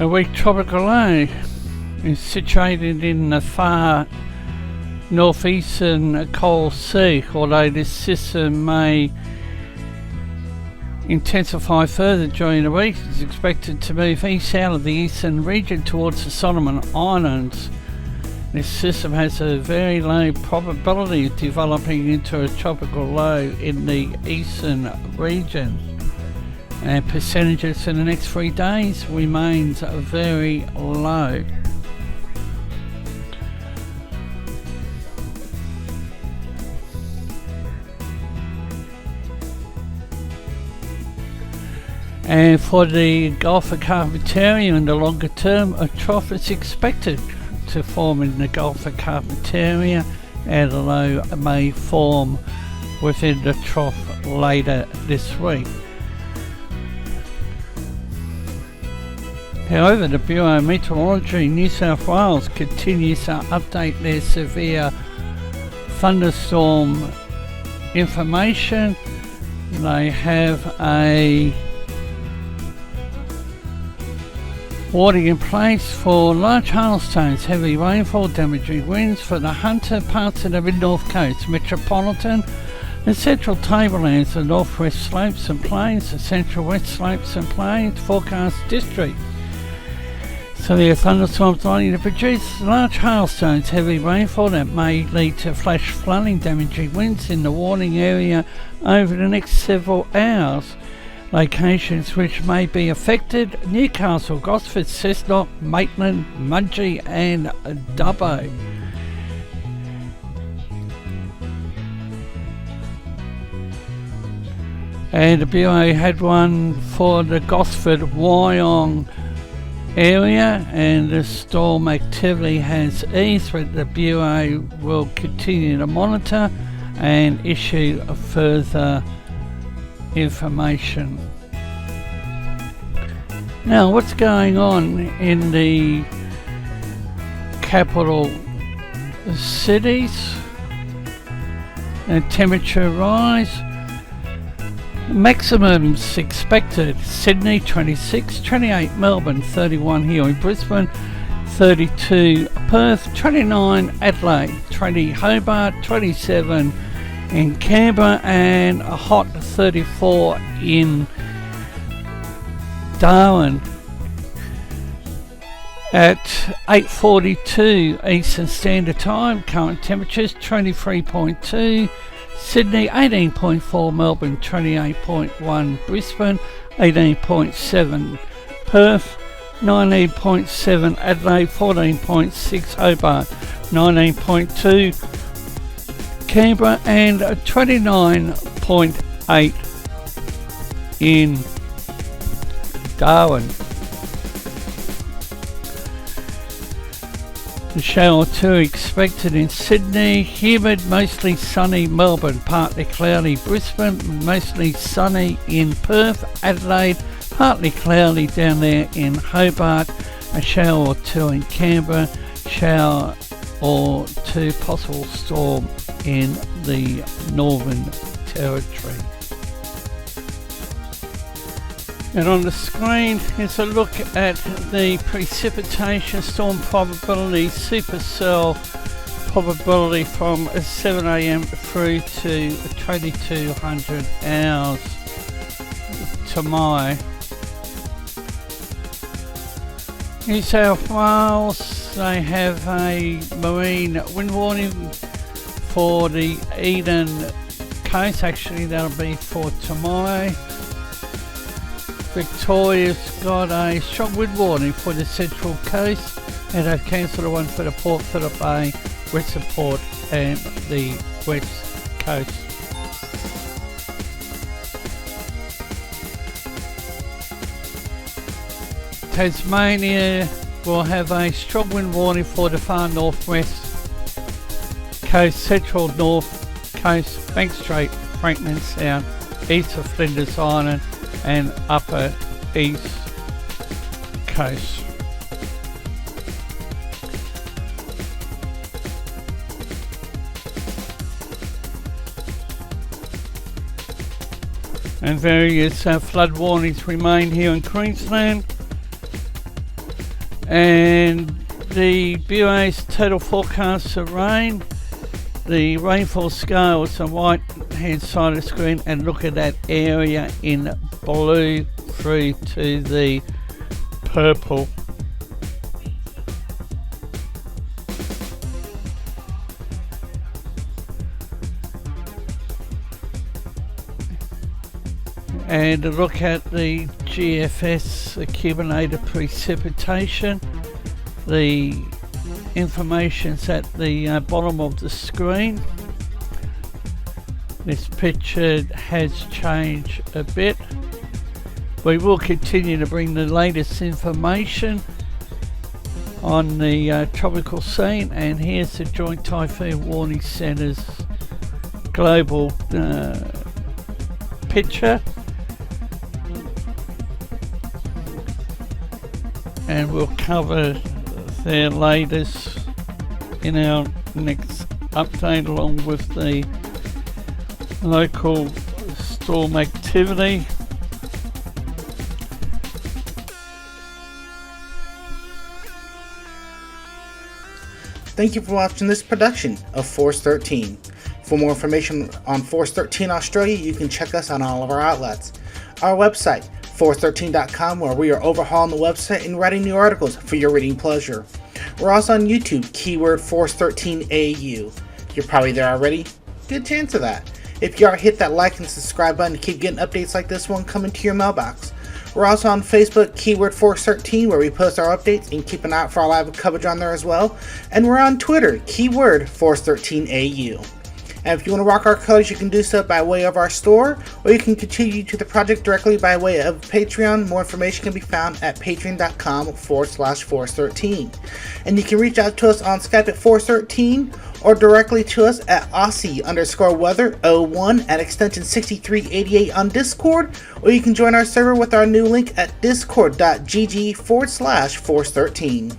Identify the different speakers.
Speaker 1: A weak tropical low is situated in the far northeastern Coral Sea, although this system may intensify further during the week. It's expected to move east out of the eastern region towards the Solomon Islands. This system has a very low probability of developing into a tropical low in the eastern region, and percentages in the next 3 days remains very low. And for the Gulf of Carpentaria in the longer term, a trough is expected to form in the Gulf of Carpentaria, and a low may form within the trough later this week. However, the Bureau of Meteorology New South Wales continues to update their severe thunderstorm information. They have a warning in place for large hailstones, heavy rainfall, damaging winds for the Hunter, parts of the mid-north coast, Metropolitan, the central Tablelands, the northwest slopes and plains, the central west slopes and plains, forecast district. Severe thunderstorms likely to produce large hailstones, heavy rainfall that may lead to flash flooding, damaging winds in the warning area over the next several hours. Locations which may be affected: Newcastle, Gosford, Cessnock, Maitland, Mudgee and Dubbo. And the Bureau had one for the Gosford Wyong area, and the storm activity has eased, but the Bureau will continue to monitor and issue further information. Now, what's going on in the capital cities? The temperature rise. Maximums expected: Sydney 26, 28 Melbourne, 31 here in Brisbane, 32 Perth, 29 Adelaide, 20 Hobart, 27 in Canberra, and a hot 34 in Darwin. At 8:42 Eastern Standard Time, current temperatures 23.2, Sydney 18.4, Melbourne 28.1, Brisbane 18.7, Perth 19.7, Adelaide 14.6, Hobart 19.2, Canberra and 29.8 in Darwin. A shower or two expected in Sydney, humid, mostly sunny Melbourne, partly cloudy Brisbane, mostly sunny in Perth, Adelaide, partly cloudy down there in Hobart, a shower or two in Canberra, shower or two possible storm in the Northern Territory. And on the screen is a look at the precipitation storm probability, supercell probability from 7 a.m. through to 2200 hours tomorrow. New South Wales, they have a marine wind warning for the Eden coast. Actually, that'll be for tomorrow. Victoria's got a strong wind warning for the central coast, and they've cancelled the one for the Port Phillip Bay, Western Port and the west coast. Tasmania will have a strong wind warning for the far northwest coast, central north coast, Bank Strait, Franklin Sound, east of Flinders Island and upper east coast. And various flood warnings remain here in Queensland. And the Bureau's total forecast of rain, the rainfall scale is on the right hand side of the screen, and look at that area in blue through to the purple. And a look at the GFS accumulated precipitation. The information's at the bottom of the screen. This picture has changed a bit. We will continue to bring the latest information on the tropical scene, and here's the Joint Typhoon Warning Centre's global picture. And we'll cover their latest in our next update, along with the local storm activity.
Speaker 2: Thank you for watching this production of Force 13. For more information on Force 13 Australia, you can check us on all of our outlets. Our website, force13.com, where we are overhauling the website and writing new articles for your reading pleasure. We're also on YouTube, keyword Force13AU. You're probably there already. Good chance of that. If you are, hit that like and subscribe button to keep getting updates like this one coming to your mailbox. We're also on Facebook, keyword Force13, where we post our updates and keep an eye out for our live coverage on there as well. And we're on Twitter, keyword Force13AU. And if you want to rock our colors, you can do so by way of our store, or you can contribute to the project directly by way of Patreon. More information can be found at patreon.com/Force13. And you can reach out to us on Skype at Force13, or directly to us at Aussie_weather01 at extension 6388 on Discord, or you can join our server with our new link at discord.gg/Force13.